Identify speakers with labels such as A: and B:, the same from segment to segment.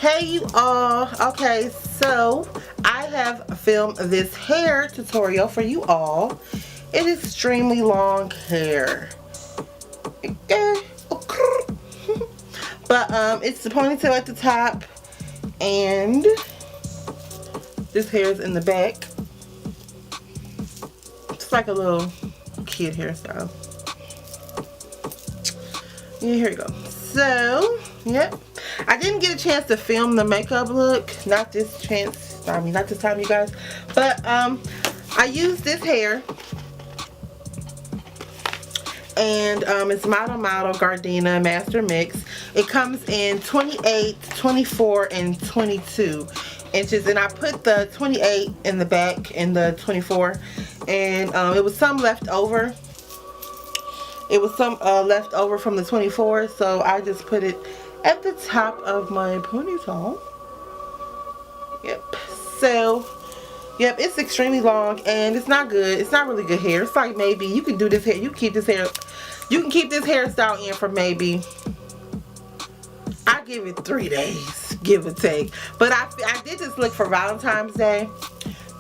A: Hey you all. Okay, so I have filmed this hair tutorial for you all. It is extremely long hair. But it's the ponytail at the top and this hair is in the back. It's like a little kid hairstyle. Yeah, here you go. So, yep. I didn't get a chance to film the makeup look. Not this time, you guys. But I used this hair. And it's Model Gardenia Master Mix. It comes in 28, 24, and 22 inches. And I put the 28 in the back and the 24. And it was some left over. It was some left over from the 24. So I just put it at the top of my ponytail. Yep. So, yep, it's extremely long and it's not good. It's not really good hair. It's like maybe you can do this hair. You can keep this hair. You can keep this hairstyle in for maybe, I give it 3 days, give or take. But I did this look for Valentine's Day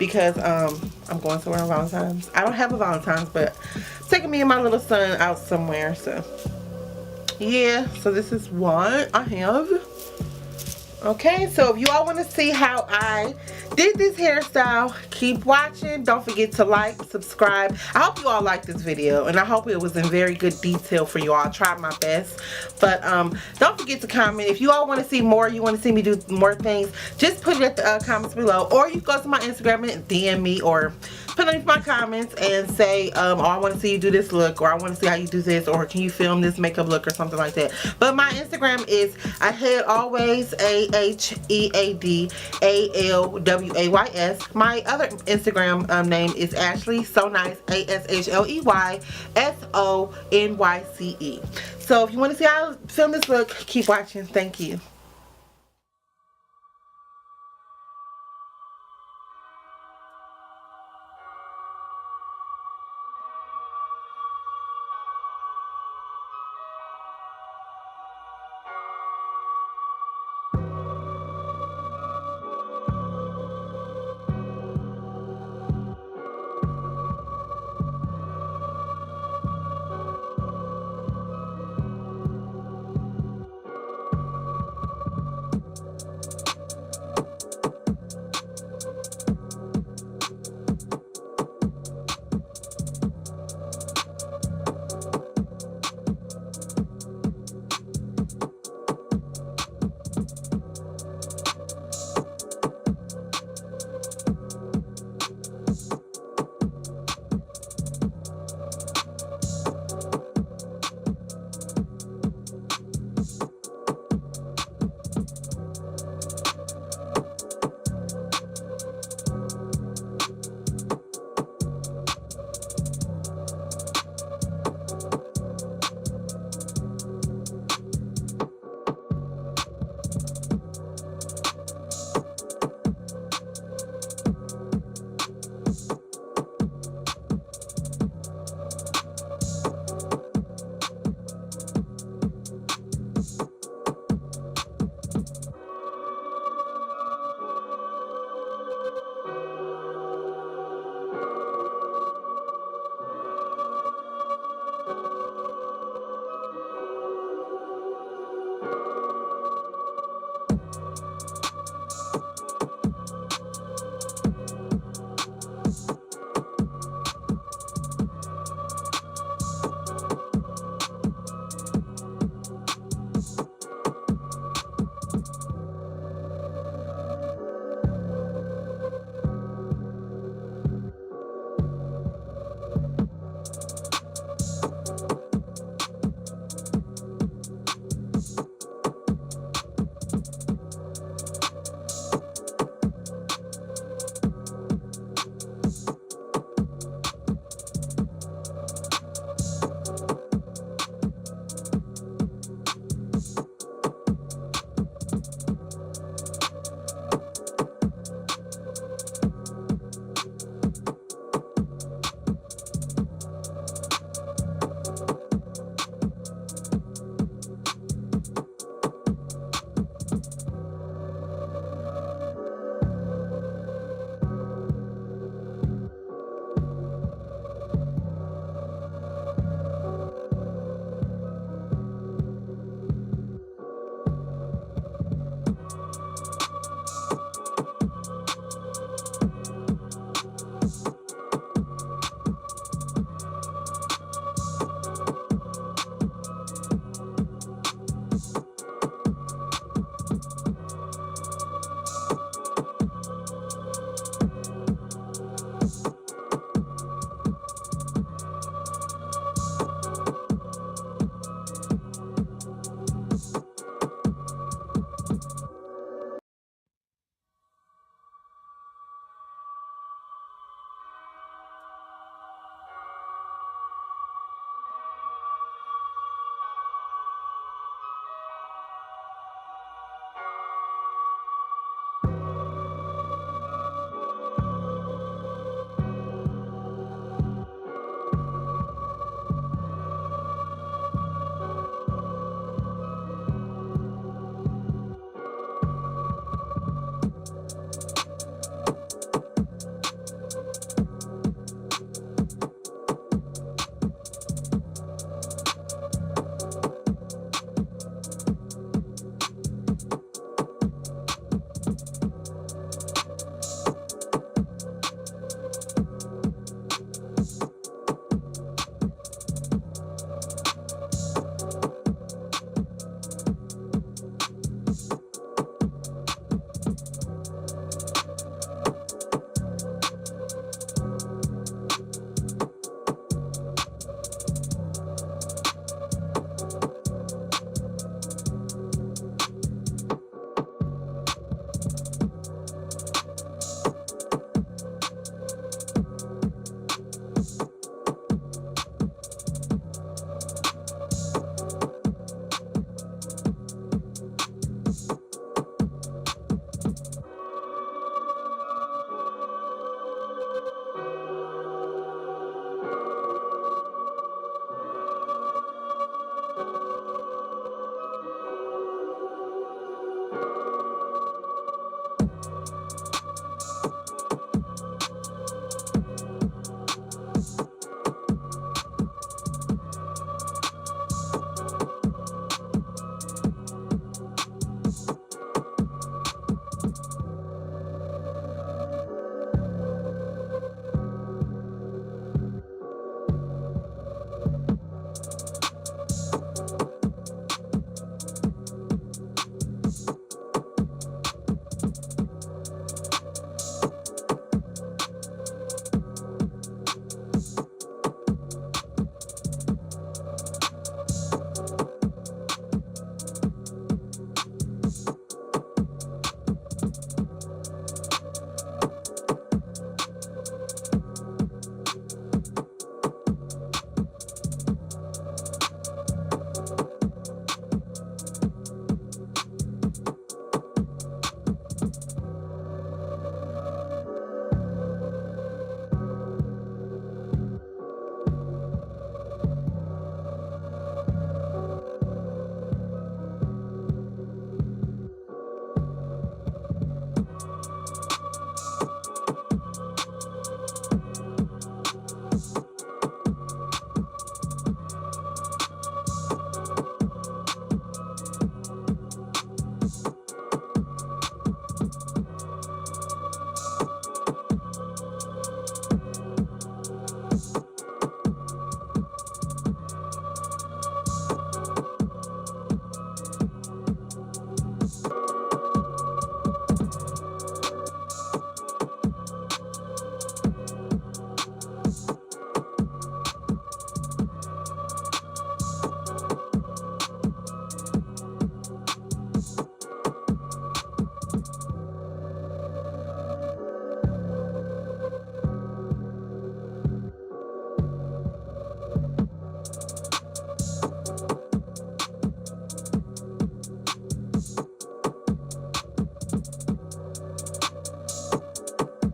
A: because I'm going somewhere on Valentine's. I don't have a Valentine's, but I'm taking me and my little son out somewhere. So yeah, so this is what I have. Okay, so if you all want to see how I did this hairstyle, keep watching. Don't forget to like, subscribe. I hope you all liked this video, and I hope it was in very good detail for you all. I tried my best. But don't forget to comment. If you all want to see more, you want to see me do more things, just put it at the comments below. Or you can go to my Instagram and DM me, or put in my comments and say, oh, I want to see you do this look, or I want to see how you do this, or can you film this makeup look, or something like that. But my Instagram is AheadAlways, AheadAlways. My other Instagram name is Ashley So Nice, ASHLEYSONYCE. So if you want to see how I film this look, keep watching. Thank you.